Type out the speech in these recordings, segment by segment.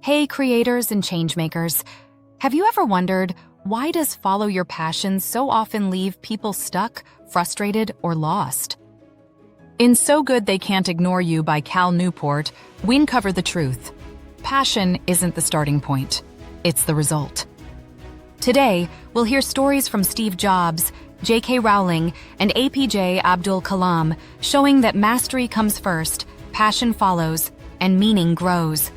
Hey creators and changemakers, have you ever wondered why does follow your passion so often leave people stuck, frustrated, or lost? In So Good They Can't Ignore You by Cal Newport, we uncover the truth. Passion isn't the starting point, it's the result. Today, we'll hear stories from Steve Jobs, J.K. Rowling, and APJ Abdul Kalam showing that mastery comes first, passion follows, and meaning grows.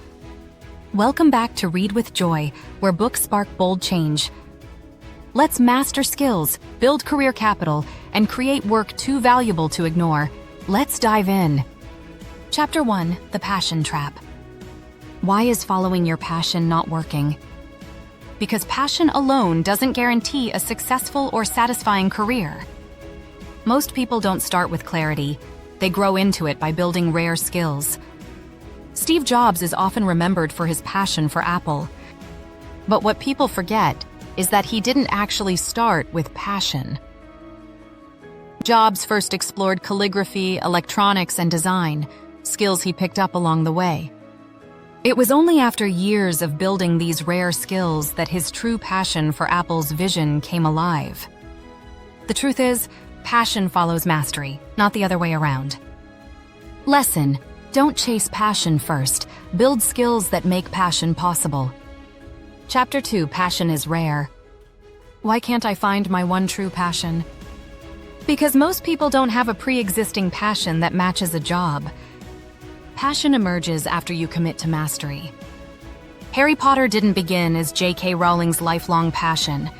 Welcome back to Read with Joy, where books spark bold change. Let's master skills, build career capital, and create work too valuable to ignore. Let's dive in. Chapter 1, The Passion Trap. Why is following your passion not working? Because passion alone doesn't guarantee a successful or satisfying career. Most people don't start with clarity. They grow into it by building rare skills. Steve Jobs is often remembered for his passion for Apple. But what people forget is that he didn't actually start with passion. Jobs first explored calligraphy, electronics, and design, skills he picked up along the way. It was only after years of building these rare skills that his true passion for Apple's vision came alive. The truth is, passion follows mastery, not the other way around. Lesson: don't chase passion first. Build skills that make passion possible. Chapter 2, Passion is Rare. Why can't I find my one true passion? Because most people don't have a pre-existing passion that matches a job. Passion emerges after you commit to mastery. Harry Potter didn't begin as J.K. Rowling's lifelong passion.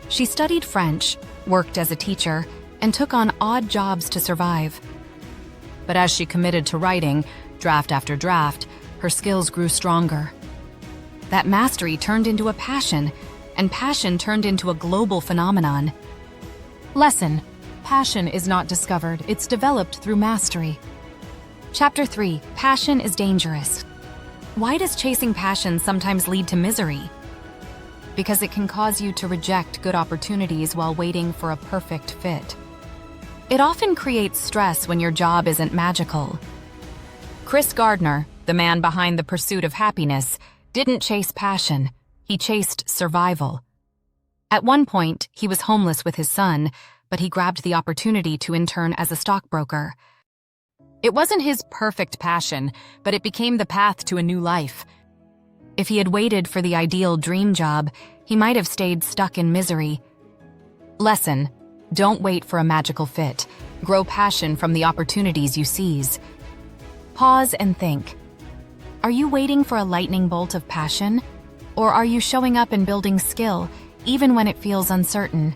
She studied French, worked as a teacher, and took on odd jobs to survive. But as she committed to writing, draft after draft, her skills grew stronger. That mastery turned into a passion, and passion turned into a global phenomenon. Lesson: passion is not discovered, it's developed through mastery. Chapter 3, Passion is Dangerous. Why does chasing passion sometimes lead to misery? Because it can cause you to reject good opportunities while waiting for a perfect fit. It often creates stress when your job isn't magical. Chris Gardner, the man behind The Pursuit of Happiness, didn't chase passion, he chased survival. At one point, he was homeless with his son, but he grabbed the opportunity to intern as a stockbroker. It wasn't his perfect passion, but it became the path to a new life. If he had waited for the ideal dream job, he might have stayed stuck in misery. Lesson: don't wait for a magical fit. Grow passion from the opportunities you seize. Pause and think. Are you waiting for a lightning bolt of passion? Or are you showing up and building skill, even when it feels uncertain?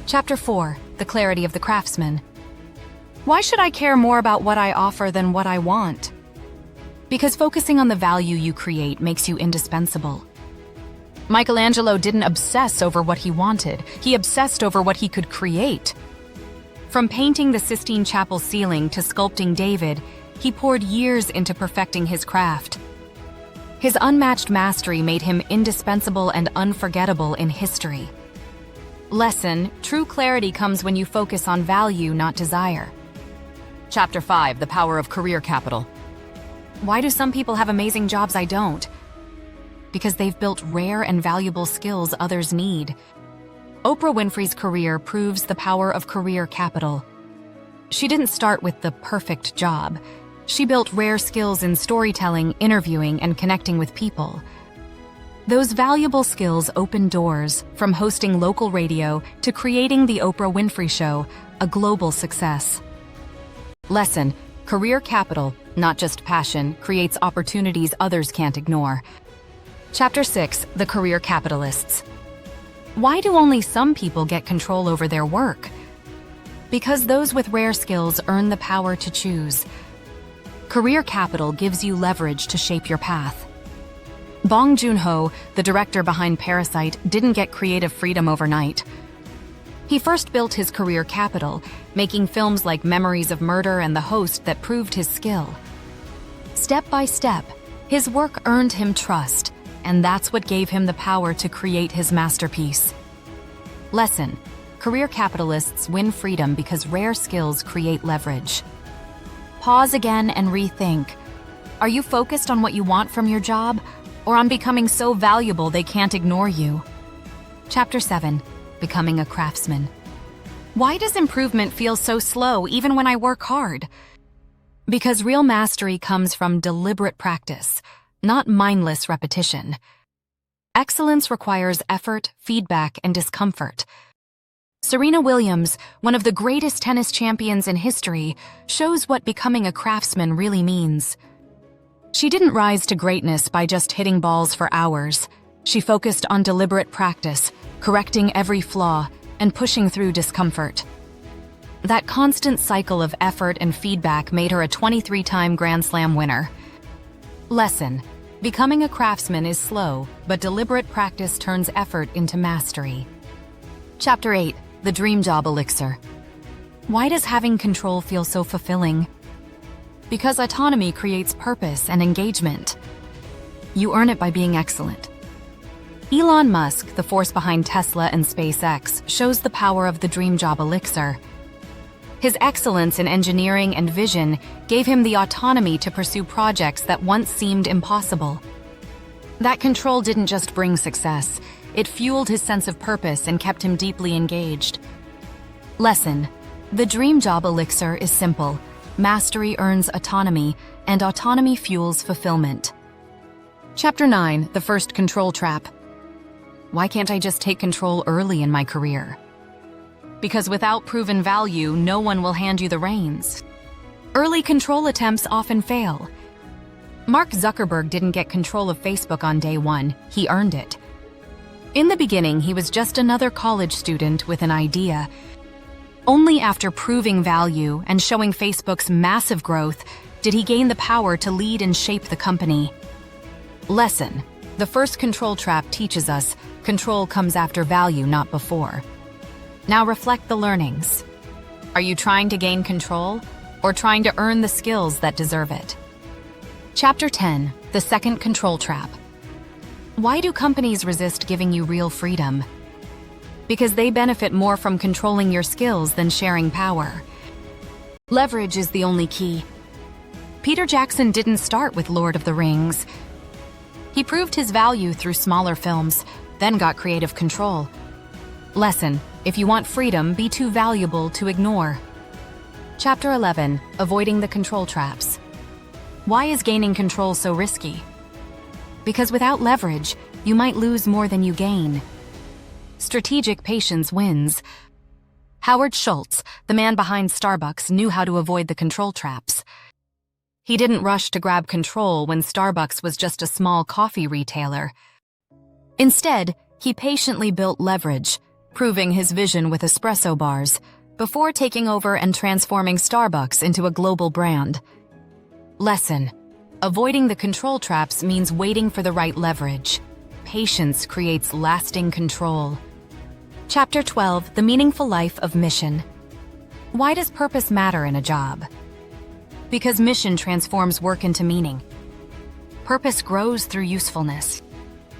Chapter 4, The Clarity of the Craftsman. Why should I care more about what I offer than what I want? Because focusing on the value you create makes you indispensable. Michelangelo didn't obsess over what he wanted, he obsessed over what he could create. From painting the Sistine Chapel ceiling to sculpting David, he poured years into perfecting his craft. His unmatched mastery made him indispensable and unforgettable in history. Lesson: true clarity comes when you focus on value, not desire. Chapter 5, The Power of Career Capital. Why do some people have amazing jobs I don't? Because they've built rare and valuable skills others need. Oprah Winfrey's career proves the power of career capital. She didn't start with the perfect job. She built rare skills in storytelling, interviewing, and connecting with people. Those valuable skills opened doors, from hosting local radio to creating The Oprah Winfrey Show, a global success. Lesson: career capital, not just passion, creates opportunities others can't ignore. Chapter 6, The Career Capitalists. Why do only some people get control over their work? Because those with rare skills earn the power to choose. Career capital gives you leverage to shape your path. Bong Joon-ho, the director behind Parasite, didn't get creative freedom overnight. He first built his career capital, making films like Memories of Murder and The Host that proved his skill. Step by step, his work earned him trust, and that's what gave him the power to create his masterpiece. Lesson: career capitalists win freedom because rare skills create leverage. Pause again and rethink. Are you focused on what you want from your job, or on becoming so valuable they can't ignore you? Chapter 7. Becoming a craftsman. Why does improvement feel so slow even when I work hard? Because real mastery comes from deliberate practice, not mindless repetition. Excellence requires effort, feedback, and discomfort. Serena Williams, one of the greatest tennis champions in history, shows what becoming a craftsman really means. She didn't rise to greatness by just hitting balls for hours. She focused on deliberate practice, correcting every flaw, and pushing through discomfort. That constant cycle of effort and feedback made her a 23-time Grand Slam winner. Lesson: becoming a craftsman is slow, but deliberate practice turns effort into mastery. Chapter 8. The Dream Job Elixir. Why does having control feel so fulfilling? Because autonomy creates purpose and engagement. You earn it by being excellent. Elon Musk, the force behind Tesla and SpaceX, shows the power of the dream job elixir. His excellence in engineering and vision gave him the autonomy to pursue projects that once seemed impossible. That control didn't just bring success, it fueled his sense of purpose and kept him deeply engaged. Lesson: the dream job elixir is simple. Mastery earns autonomy, and autonomy fuels fulfillment. Chapter 9. The First Control Trap. Why can't I just take control early in my career? Because without proven value, no one will hand you the reins. Early control attempts often fail. Mark Zuckerberg didn't get control of Facebook on day one, he earned it. In the beginning, he was just another college student with an idea. Only after proving value and showing Facebook's massive growth did he gain the power to lead and shape the company. Lesson: the first control trap teaches us control comes after value, not before. Now reflect the learnings. Are you trying to gain control, or trying to earn the skills that deserve it? Chapter 10. The Second Control Trap. Why do companies resist giving you real freedom? Because they benefit more from controlling your skills than sharing power. Leverage is the only key. Peter Jackson didn't start with Lord of the Rings. He proved his value through smaller films, then got creative control. Lesson: if you want freedom, be too valuable to ignore. Chapter 11. Avoiding the control traps. Why is gaining control so risky? Because without leverage, you might lose more than you gain. Strategic patience wins. Howard Schultz, the man behind Starbucks, knew how to avoid the control traps. He didn't rush to grab control when Starbucks was just a small coffee retailer. Instead, he patiently built leverage, proving his vision with espresso bars, before taking over and transforming Starbucks into a global brand. Lesson: avoiding the control traps means waiting for the right leverage. Patience creates lasting control. Chapter 12. The Meaningful Life of Mission. Why does purpose matter in a job? Because mission transforms work into meaning. Purpose grows through usefulness.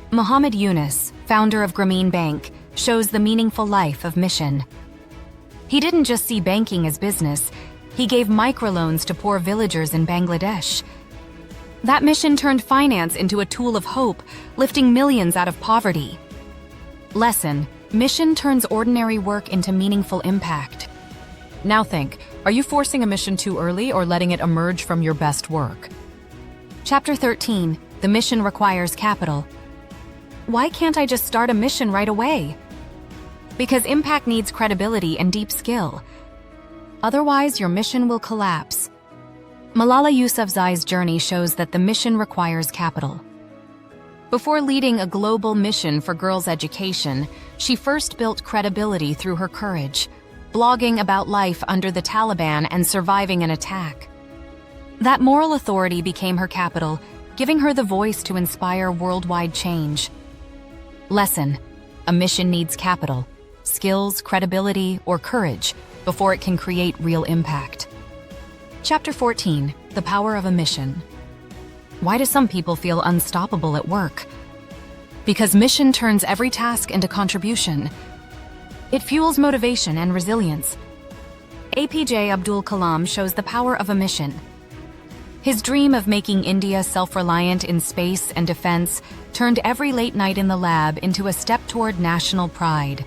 Muhammad Yunus, founder of Grameen Bank, shows the meaningful life of mission. He didn't just see banking as business, he gave microloans to poor villagers in Bangladesh. That mission turned finance into a tool of hope, lifting millions out of poverty. Lesson: mission turns ordinary work into meaningful impact. Now think, are you forcing a mission too early or letting it emerge from your best work? Chapter 13. The Mission Requires Capital. Why can't I just start a mission right away? Because impact needs credibility and deep skill. Otherwise, your mission will collapse. Malala Yousafzai's journey shows that the mission requires capital. Before leading a global mission for girls' education, she first built credibility through her courage, blogging about life under the Taliban and surviving an attack. That moral authority became her capital, giving her the voice to inspire worldwide change. Lesson: a mission needs capital, skills, credibility, or courage before it can create real impact. Chapter 14. The Power of a Mission. Why do some people feel unstoppable at work? Because mission turns every task into contribution. It fuels motivation and resilience. APJ Abdul Kalam shows the power of a mission. His dream of making India self-reliant in space and defense turned every late night in the lab into a step toward national pride.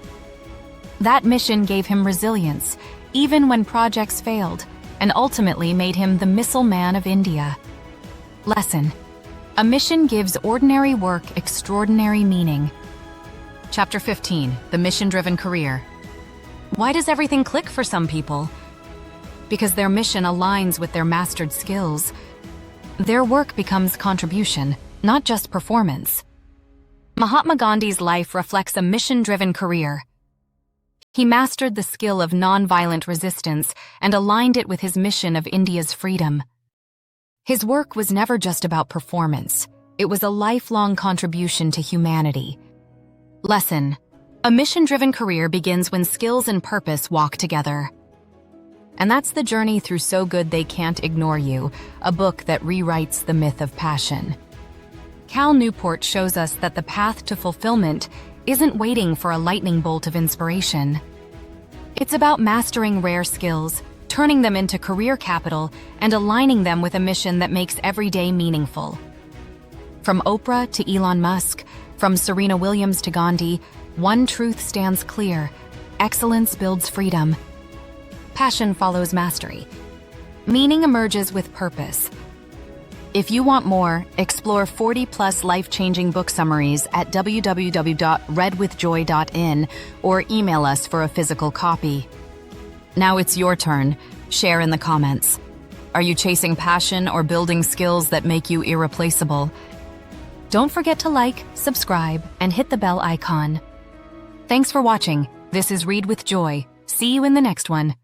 That mission gave him resilience, even when projects failed, and ultimately made him the Missile Man of India. Lesson: a mission gives ordinary work extraordinary meaning. Chapter 15, The Mission-Driven Career. Why does everything click for some people? Because their mission aligns with their mastered skills. Their work becomes contribution, not just performance. Mahatma Gandhi's life reflects a mission-driven career. He mastered the skill of nonviolent resistance and aligned it with his mission of India's freedom. His work was never just about performance. It was a lifelong contribution to humanity. Lesson: a mission-driven career begins when skills and purpose walk together. And that's the journey through So Good They Can't Ignore You, a book that rewrites the myth of passion. Cal Newport shows us that the path to fulfillment isn't waiting for a lightning bolt of inspiration. It's about mastering rare skills, turning them into career capital, and aligning them with a mission that makes every day meaningful. From Oprah to Elon Musk, from Serena Williams to Gandhi, one truth stands clear: excellence builds freedom. Passion follows mastery. Meaning emerges with purpose. If you want more, explore 40+ life-changing book summaries at www.readwithjoy.in or email us for a physical copy. Now it's your turn. Share in the comments. Are you chasing passion or building skills that make you irreplaceable? Don't forget to like, subscribe, and hit the bell icon. Thanks for watching. This is Read with Joy. See you in the next one.